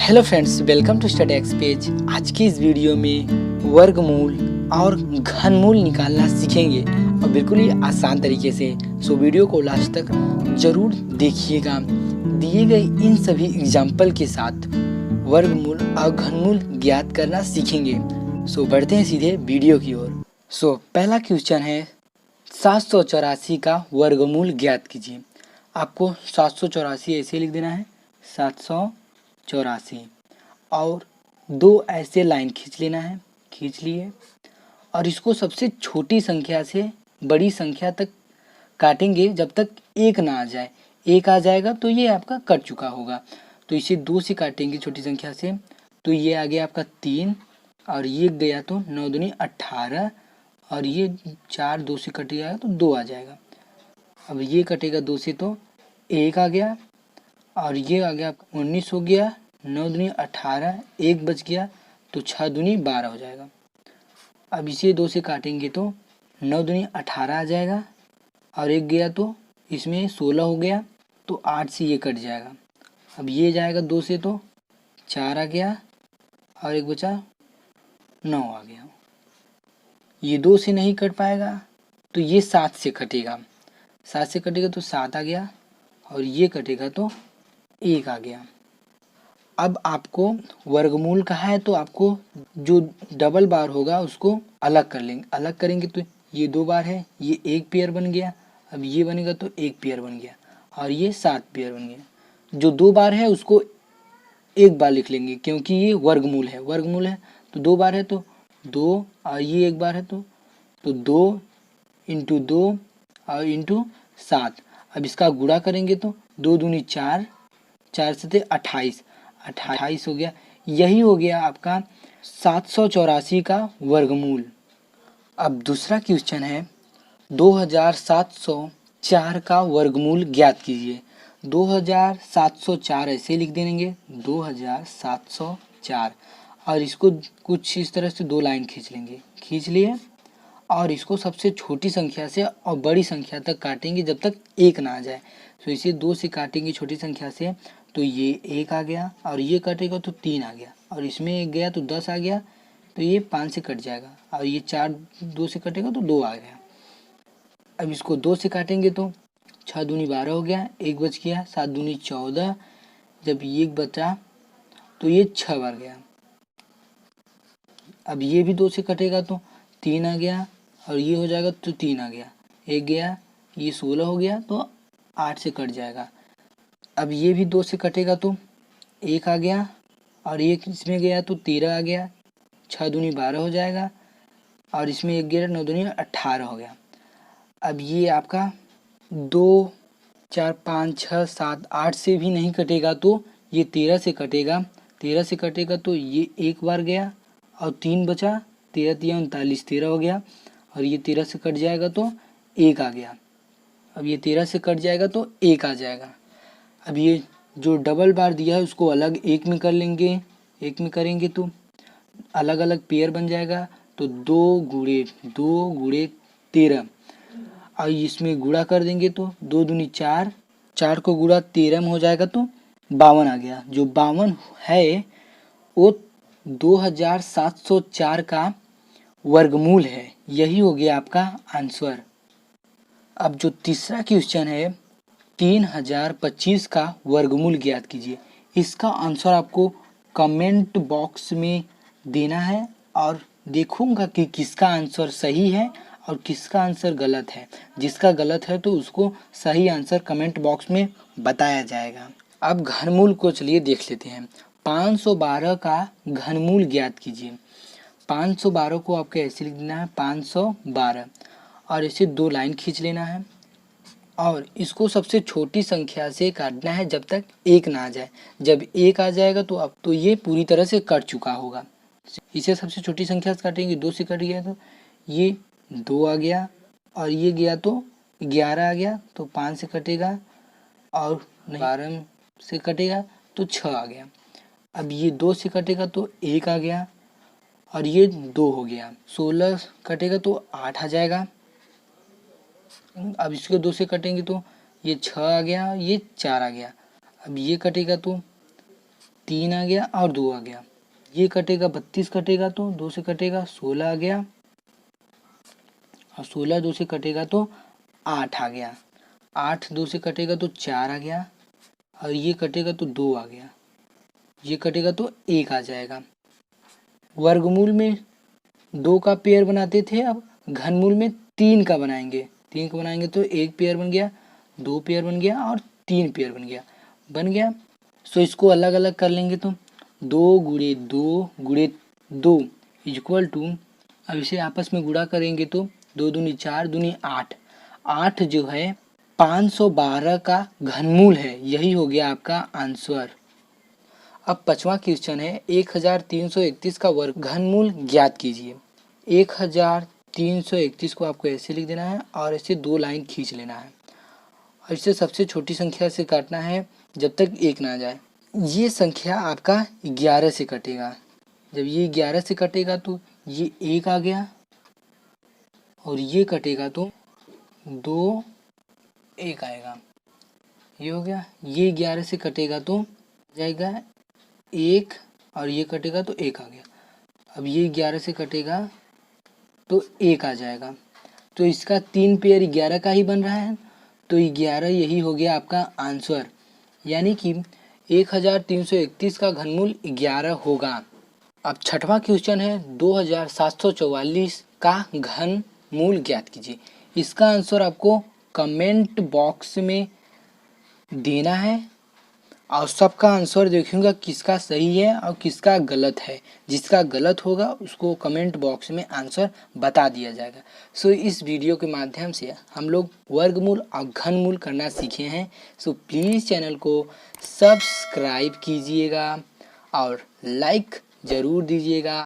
Hello friends, welcome to study X page. आज की इस वीडियो में वर्गमूल और घनमूल निकालना सीखेंगे और बिल्कुल ही आसान तरीके से। सो वीडियो को लास्ट तक जरूर देखिएगा। दिए गए इन सभी एग्जाम्पल के साथ वर्गमूल और घनमूल ज्ञात करना सीखेंगे। सो बढ़ते हैं सीधे वीडियो की ओर। सो पहला क्वेश्चन है 784 का वर्गमूल ज्ञात कीजिए। आपको 784 ऐसे लिख देना है 784 और दो ऐसे लाइन खींच लेना है, खींच लिए और इसको सबसे छोटी संख्या से बड़ी संख्या तक काटेंगे जब तक एक ना आ जाए। एक आ जाएगा तो ये आपका कट चुका होगा। तो इसे दो से काटेंगे छोटी संख्या से, तो ये आ गया आपका 3 और ये गया तो 9 दूनी 18 और ये 4 2 से कट जाएगा तो 2 आ जाएगा। अब ये कटेगा 2 से तो 1 आ गया और ये आ गया 19 हो गया, 9 दूनी 18, 1 बच गया तो 6 दूनी 12 हो जाएगा। अब इसे 2 से काटेंगे तो 9 दूनी 18 आ जाएगा और 1 गया तो इसमें 16 हो गया तो 8 से ये कट जाएगा। अब ये जाएगा 2 से तो 4 आ गया और 1 बचा 9 आ गया। ये 2 से नहीं कट पाएगा तो ये 7 से कटेगा। 7 से कटेगा तो 7 आ गया और ये कटेगा तो 1 आ गया। अब आपको वर्गमूल कहा है तो आपको जो डबल बार होगा उसको अलग कर लेंगे। अलग करेंगे तो ये 2 बार है, ये एक पेयर बन गया। अब ये बनेगा तो एक पेयर बन गया और ये 7 पेयर बन गया। जो 2 बार है उसको एक बार लिख लेंगे क्योंकि ये वर्गमूल है। वर्गमूल है तो 2 बार है तो 2 और ये एक बार है तो 2 इंटू 2 और इंटू 7। अब इसका गुणा करेंगे तो 2 दूनी 4, 4 से 28, 28 हो गया। यही हो गया आपका 784 का वर्गमूल। अब दूसरा क्वेश्चन है 2704 का वर्गमूल ज्ञात कीजिए। 2704 ऐसे लिख देंगे 2704 और इसको कुछ इस तरह से 2 लाइन खींच लेंगे, खींच लिए और इसको सबसे छोटी संख्या से और बड़ी संख्या तक काटेंगे जब तक एक ना आ जाए। तो इसे 2 से काटेंगे छोटी संख्या से तो ये 1 आ गया और ये कटेगा तो 3 आ गया और इसमें 1 गया तो 10 आ गया तो ये 5 से कट जाएगा और ये 4 2 से कटेगा तो 2 आ गया। अब इसको 2 से काटेंगे तो 6 दूनी 12 हो गया, 1 बच गया, 7 दूनी 14, जब 1 बचा तो ये 6 बार गया। अब ये भी 2 से कटेगा तो 3 आ गया और ये हो जाएगा तो 3 आ गया, 1 गया, ये 16 हो गया तो 8 से कट जाएगा। अब ये भी 2 से कटेगा तो 1 आ गया और 1 इसमें गया तो 13 आ गया, 6 दूनी 12 हो जाएगा और इसमें 1 गया 9 दूनी 18 हो गया। अब ये आपका 2 4 5 6 7 8 से भी नहीं कटेगा तो ये 13 से कटेगा। 13 से कटेगा तो ये एक बार गया और 3 बचा, 13 3 39, 13 हो गया और ये 13 से कट जाएगा तो 1 आ गया। अब ये 13 से कट जाएगा तो 1 आ जाएगा। अब ये जो डबल बार दिया है उसको अलग एक में कर लेंगे, एक में करेंगे तो अलग अलग पेयर बन जाएगा तो 2 गुणे 13 और इसमें गुणा कर देंगे तो 2 दूनी 4, 4 को गुणा 13 में हो जाएगा तो 52 आ गया। जो 52 है वो 2704 का वर्गमूल है। यही हो गया आपका आंसर। अब जो तीसरा क्वेश्चन है 3025 का वर्गमूल ज्ञात कीजिए। इसका आंसर आपको कमेंट बॉक्स में देना है और देखूंगा कि किसका आंसर सही है और किसका आंसर गलत है। जिसका गलत है तो उसको सही आंसर कमेंट बॉक्स में बताया जाएगा। अब घनमूल को चलिए देख लेते हैं। 512 का घनमूल ज्ञात कीजिए। 512 को आपको ऐसे लिख देना है 512 और इसे 2 लाइन खींच लेना है और इसको सबसे छोटी संख्या से काटना है जब तक एक ना आ जाए। जब एक आ जाएगा तो अब तो ये पूरी तरह से कट चुका होगा। इसे सबसे छोटी संख्या से काटेंगे, 2 से कट गया तो ये 2 आ गया और ये गया तो 11 आ गया तो 5 से कटेगा और 12 से कटेगा तो 6 आ गया। अब ये 2 से कटेगा तो 1 आ गया और ये 2 हो गया। 16 कटेगा तो 8 आ जाएगा। अब इसको 2 से कटेंगे तो ये 6 आ गया, ये 4 आ गया। अब ये कटेगा तो 3 आ गया और 2 आ गया। ये कटेगा 32 कटेगा तो 2 से कटेगा 16 आ गया और 16 2 से कटेगा तो 8 आ गया। 8 2 से कटेगा तो 4 आ गया और ये कटेगा तो 2 आ गया। ये कटेगा तो 1 आ जाएगा। वर्गमूल में 2 का पेयर बनाते थे, अब घनमूल में 3 का बनाएंगे। 3 का बनाएंगे तो 1 पेयर बन गया, 2 पेयर बन गया और 3 पेयर बन गया। सो इसको अलग अलग कर लेंगे तो 2 गुणे 2 गुणे 2 इक्वल टू, अब इसे आपस में गुणा करेंगे तो 2 दूनी 4 दूनी 8। 8 जो है 512 का घनमूल है। यही हो गया आपका आंसर। अब 5वां क्वेश्चन है 1331 का वर्ग घनमूल ज्ञात कीजिए। 1331 को आपको ऐसे लिख देना है और ऐसे 2 लाइन खींच लेना है और इसे सबसे छोटी संख्या से काटना है जब तक 1 ना आ जाए। ये संख्या आपका 11 से कटेगा। जब ये 11 से कटेगा तो ये 1 आ गया और ये कटेगा तो 2 1 आएगा। ये हो गया। ये 11 से कटेगा तो जाएगा 1 और ये कटेगा तो 1 आ गया। अब ये 11 से कटेगा तो 1 आ जाएगा। तो इसका 3 पेयर 11 का ही बन रहा है तो 11 यही हो गया आपका आंसर। यानी कि 1331 का घनमूल 11 होगा। अब 6वां क्वेश्चन है 2744 का घनमूल ज्ञात कीजिए। इसका आंसर आपको कमेंट बॉक्स में देना है और सबका आंसर देखूंगा किसका सही है और किसका गलत है। जिसका गलत होगा उसको कमेंट बॉक्स में आंसर बता दिया जाएगा। सो इस वीडियो के माध्यम से हम लोग वर्गमूल और घनमूल करना सीखे हैं। सो प्लीज़ चैनल को सब्सक्राइब कीजिएगा और लाइक ज़रूर दीजिएगा।